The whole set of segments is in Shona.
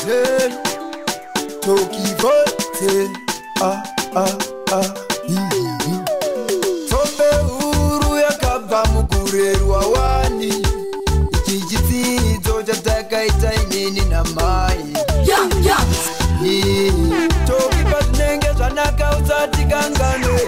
Bite Tokivote Tombe uru yakabva mukurerwa wani Ichichidzidzo chatakaita inini namai Tokipa zvinenge zvanaka usati kanganwe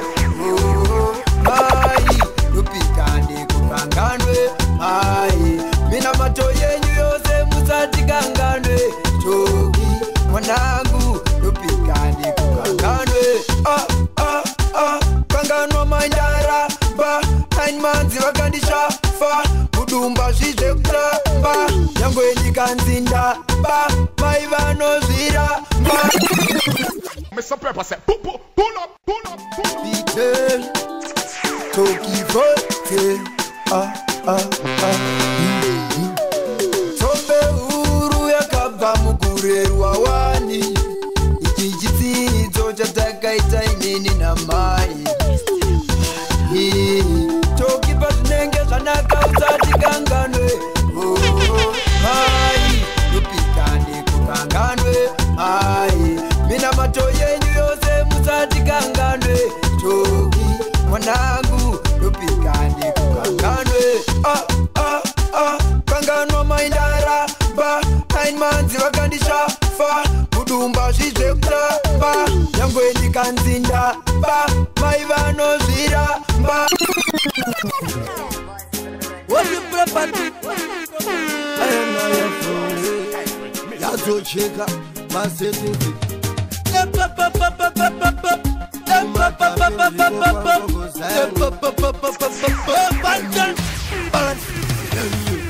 Mai Nupikande kukanganwe Mai Mina macho yenyu yose musati kanganwe Toki mwanangu Nupikande kukanganwe Kanganwa mandara Ba 9 months vakandishafa Kudumba zvizve kutamba Nyangwe ndikanzinda Ba mai vanozvira Mr. Pepper said, pull up. Bite Tokivote Tombe uru yakabva mukurerwa wani Ichichidzidzo chatakaita inini namai Tokipa zvinenge zvanaka usati kanganwe Mai Nupikande kukanganwe Mai Mina macho yenyu yose musati kanganwe Toki mwanangu Nupikande kukanganwe Kanganwa maindara Ba 9 months vakandishafa Kudumba zvizve kutamba Nyangwe ndikanzinda Ba mai vanozvira Ba What you property? I am not your fool. Yazocheka masetting.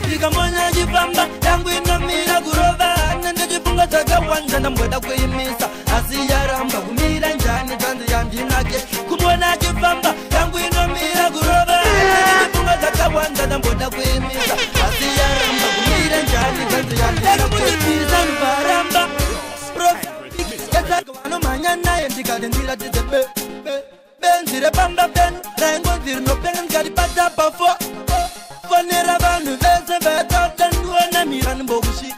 Nikamona jipamba yangu inamira kurova Nandajifunga takawanja na mweda kuimisa Asiyaramba kumira njani tanzi yandinake Kumona jipamba yangu inamira kurova Nandajifunga takawanja na mweda kuimisa Asiyaramba kumira njani tanzi yandinake Kumisa nubaramba Kano manyana yendikade ndila tizebe Benzire bamba ben Rengo zir no pengen kadi pata pafo Fonera vanu vese veta Tenduana miran mbogushi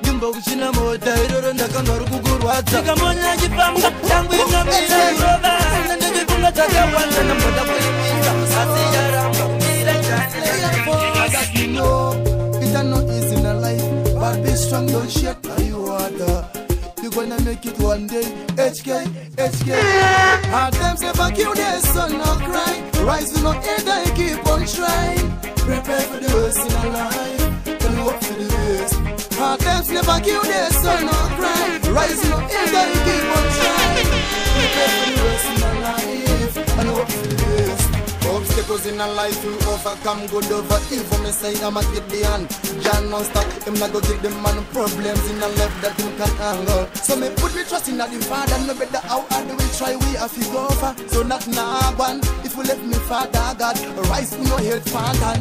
Nimbogushi na mota Iroro ndakandoru kukurwata Nikamona jipamba Yangu ina mira urova Nandifunga taka wanda na mboda kuimisa Asi ya ramba kumira jani You know, it's not easy in a life But be strong, don't shake like you water You gonna make it one day, HK Hard times never kill their son or cry Rise to no end and keep on trying Prepare for the worst in our life And hope for the best Hard times never kill their son or cry Rise to no end and keep on trying Prepare for the worst in our life And hope for the best Obstacles in a life you overcome good over evil. Me say I'm a get the hand. John non-stop, him not go give them man problems in a left that him can handle. So me put me trust in the Father. No better how hard we try we have to go over. So not now one. If we let me Father God, rise to no hate Father.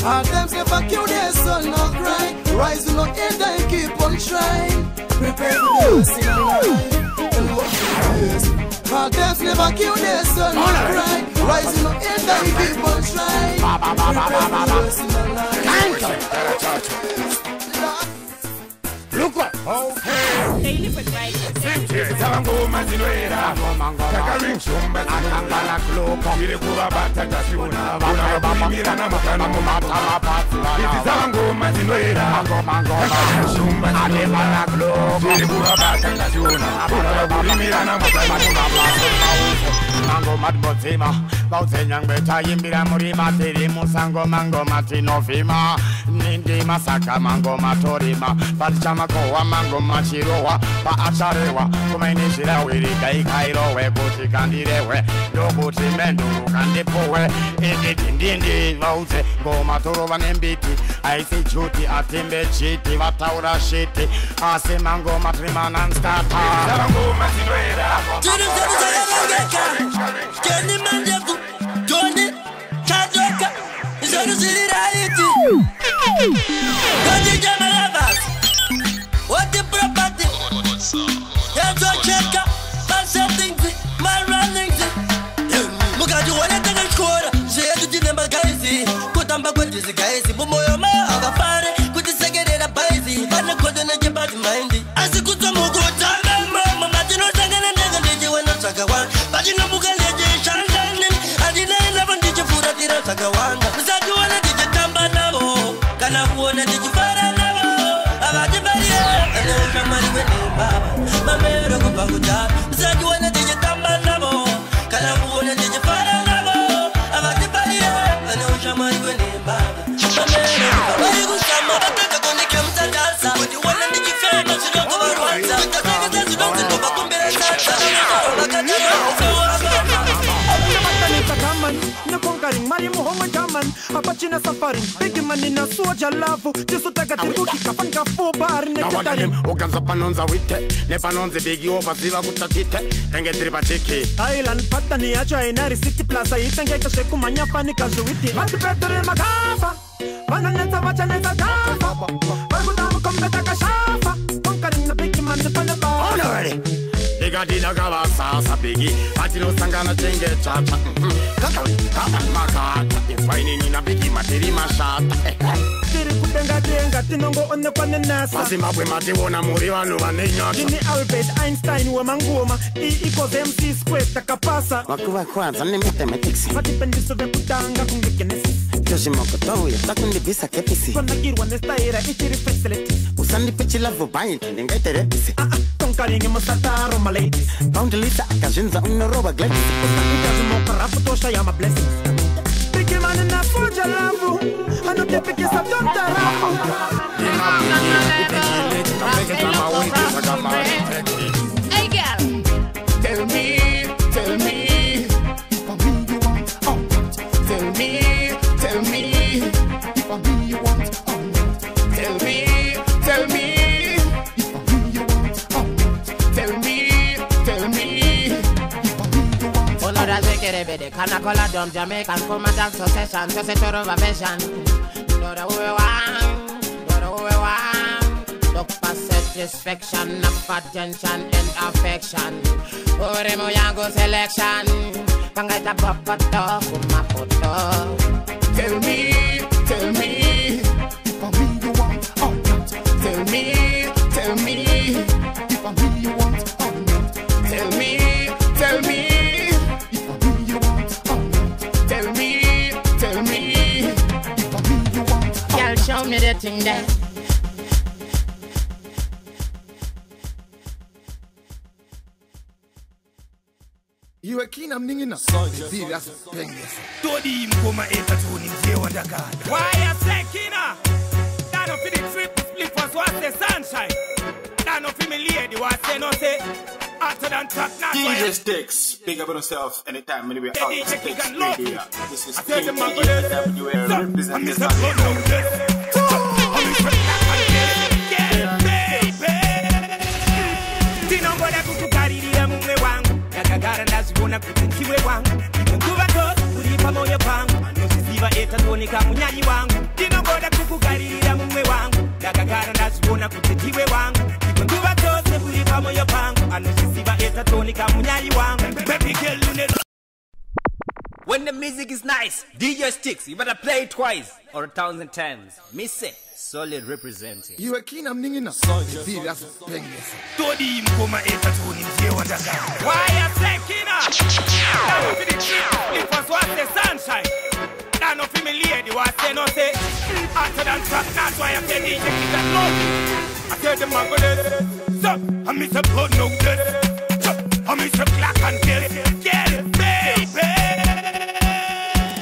Hard times never kill their son or cry. Rise to no end and keep on trying. Prepare for the worst in a life and hope for the best. Hard times never kill their son or cry. Rising up in the keep on trying. Look what? They live with right. Zango mazinuera, kakarin shumba, akangala kloka, ile kuwa bata tasiuna, una mira na makana mumata pati. Zango mazinuera, kakarin shumba, akangala kloka, ile kuwa bata tasiuna, una mira na makana mumata. Mango madbotima, bauze nyangbe tayimbira muri matiri musango mango matino fima, nindi masaka mango matorima, palichama kowa mango machirowa, pa acharewa, kumainishira wiri kai kairowe, kuti kandirewe, yokuti menduru kandipowe, ndindi bauze ngoma torova nembiti, aisi chuti atimbe chiti, vataura shiti, ase mango matrima nanstata. Mango matinwera, Johnny Manjaku, Johnny Kadoka, Johnny Siriraiti, Johnny Jamalavas, what the property? Here's a checker, my settings, my runnings. Mukaju, what I think I scored, she had to do them guys, put on back with this guys, Bumoyama, Avafare, with the second and a bizy, and I couldn't get back to mind. sakawanda musajiona tichitamba navo kana kuona tichifara navo avatibarie anoona mari wenembava mamero kubva kudhara musajiona tichitamba navo kana kuona tichifara navo avatibarie anoona mari wenembava mamero kubva vari kusama vataka koneke musadasa kundiona ndichifema zvinokuvarwadza takakeza zvinonzindobva kumbira sadza no conquering Mari Muhammad Jaman Apachina suffering Big man in a soldier love Just to take a tibuki Kafan kafu bar Nekatarim Oganza panonza wite Ne panonze bigi over Ziva kutatite Enge tripa chiki Island patani acha inari city plaza Itenge sheku manya panika juwiti Ati petere magafa Bananeta wachaneta gafa Bargutamu kombeta kashafa Conquering the big man Nepana bar On already Dina gava sasa bigi Atilo sangana chenge chacha Kaka makata Infaini nina bigi materi mashata Tiri kutenga tenga Tinongo one kwane nasa Masimabwe mati wona muri wanu wanenya Jini Albert Einstein wa mangoma E equals MC square takapasa Wakuwa kwanza ni mathematics Matipendiso ve kutanga kungekenesis Yoshimoko tohu ya takundi visa kepisi Kona girwa nestaira itiri facilities Usandi pichi lavu bayi tindinga iterepisi Conquering Masataro my ladies Bound Lisa akashinza unoroba gladys Utazimoka raputosha ya my blessings Big man in a soldier love I know they pick us up don't Hey girl, tell me for me you want tell me for me you want tell me for me you want tell me Olora zekerebede kana kola dom Jamaican come and dance session just a tour of a vision Dora we want look for satisfaction of attention and affection Ore mo yango selection Pangaita papato kumapoto tell me for me you want tell me for me you want tell me for me you want tell me you want Girl show me the thing there You a keen I'm ninging serious penguins. Todi mkoma eta tuni mzee wa ndagada. Why I say kina? Dano fi the trip split was what say sunshine. Dano fi me lady was say no say. Hotter than top not DJ Sticks, big up on yourself anytime anywhere out DJ Sticks can love Radio. you. This is I tell them I'm KTWA gonna representing Mr. Blood Kagara ndazibona kuti ndiwe wangu Nguva tos kuripa moyo pangu Nosiziva eta tonika munyanyi wangu Ndinogoda kukugaririra mumwe wangu Kagara ndazibona kuti ndiwe wangu Nguva tos kuripa moyo pangu Nosiziva eta tonika munyanyi wangu Baby girl you need When the music is nice, DJ Sticks, you better play it twice or 1,000 times. Miss it, solid representing. You a keen I'm ninging serious penguins. Todi mkoma eta tuni mzee wa ndagada. Why I say kina? Dano fi the trip it was what say sunshine. Dano fi me lady was say no say. Hotter than top that's why I say DJ can love you. I tell them I'm gonna so I miss a blood no death. So I miss a black and death. Get it baby.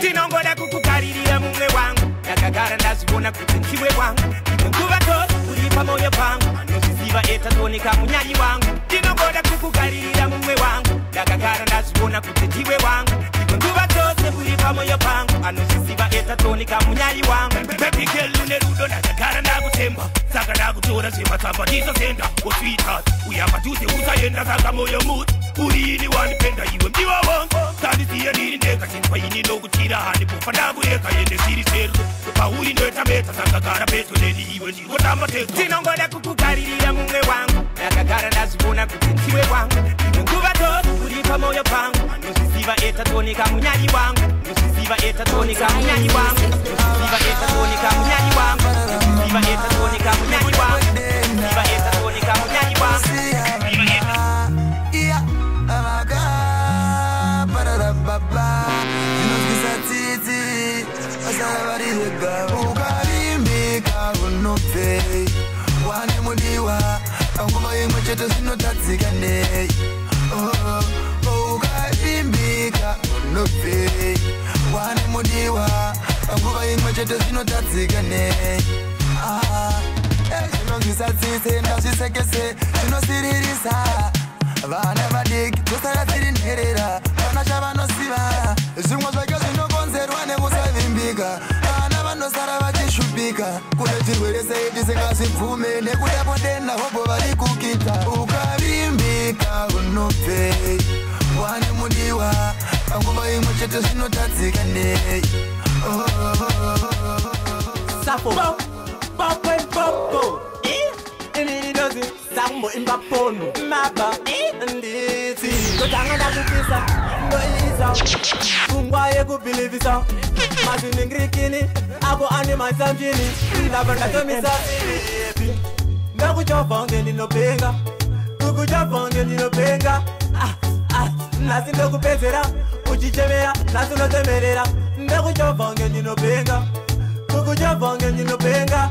Tinongoda kukugaririra mumwe wangu Kagara ndazibona kuti ndiwe wangu Nguva tos kuripa moyo pangu Nosiziva eta tonika munyanyi wangu Tinongoda kukugaririra mumwe wangu Kagara ndazibona kuti ndiwe wangu Nguva tos kuripa moyo pangu Nosiziva eta tonika munyanyi wangu Baby girl une rudo na Kagara ndakutemba Saka ndakutora sematamba ndizo senda Oh sweetheart uyamba tuze usayenda saka moyo mutu Urini wanipenda iwe mdiwa wangu Tani siya nini neka chinpa ini no kuchira hani Pufa ndagu eka yende siri seru Pauli neta meta Kagara peto neni iwe ndiwa tamba teko Tinongoda kukugaririra mumwe wangu Kagara ndazibona kuti ndiwe wangu Nguva tos kuripa moyo pangu Nosiziva eta tonika munyanyi wangu Nosiziva eta tonika munyanyi wangu Nosiziva eta tonika munyanyi wangu Nosiziva eta tonika munyanyi wangu Nosiziva eta tonika munyanyi wangu Baba, you know this a titi. yega ukarimbika unofe wane mudiwa panguva imwe chete zvinotadzika nei ukarimbika unofe wane mudiwa panguva imwe chete zvinotadzika nei zvinonzwisatsise ndazvisekese zvinosiririsa vana vadiki tosara tiri nherera vana chavanosiva zvimwe zvake zvinokonzerwa nekusavimbika vana vanosara vachishupika kune chirwere seiti singazvibvume nekuda potenda hobho vari kukita ukavimbika unobvei wane mudiwa panguva imwe chete zvinotadzika nei Sapo Popo Popo Ini dozi Sambo imbapono Maba Nditi Kotanga na kupisa Ndoiza Fungwa ye kubilivisa Mazini ngrikini Ako anima samjini Ndabanga tomisa Ndakuchofonge ninopenga Kukuchofonge ninopenga Nasi ndokupezera Uchichemera Nasi notemerera Ndakuchofonge ninopenga Kukuchofonge ninopenga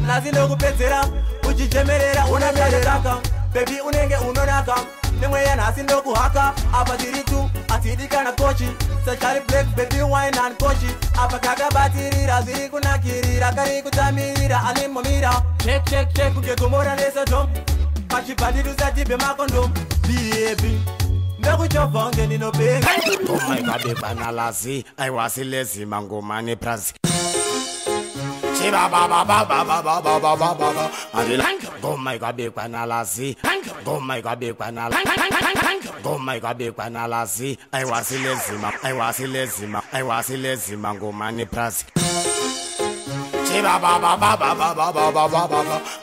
Nasi ndokupezera uchichemerera unamereraka baby unenge unonaka nemweya nasi ndokuhaka apa tiritu atidikana kochi sachari black baby wine and kochi apa kakabatirira zviri kunakirira kari kutamirira anemomira check kugekomora nesotom pachibhandirusatibe makondom baby ndakuchofonge ninopenga omaikabekwanalazi aiwasilezi mangomane prazi Goma ikabekwanalazi aiwasilezima ngomane prazi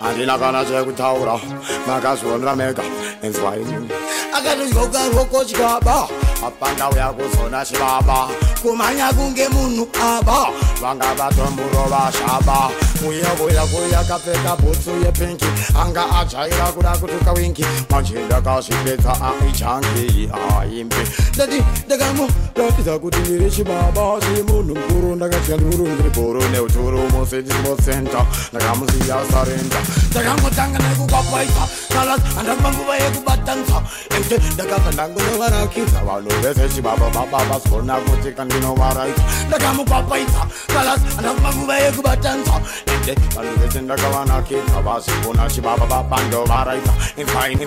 andinakana chekutaura makazvionera mega enzwaini akatizvokarwokotyaba apanda uyakuzona chivaba kumanya kunge munhu aba vanga vatomburo vashaba uyevuya kapfeka bhutsu yepinki anga ajaira kuda kutuka wingi manje ndakazvipedza aichangi aimbe ndati ndakamuratidza kuti ndiri chibaba chimunhu mukuru ndakatya ndikuru ndiri bhoro neuturu musedismosenta ndakamuziya sarenda ndakangotanga nekukwapaisa kalas handamba nguva yekubatanza ete ndakabva ndangunovarakidza vanhu vese chibaba baba vasona kuti kandinovaraita ndakamukwapaisa kalas handamba nguva yekubatanza ete vanhu vese ndakavanakidza vasivona chibaba baba ndovaraita fine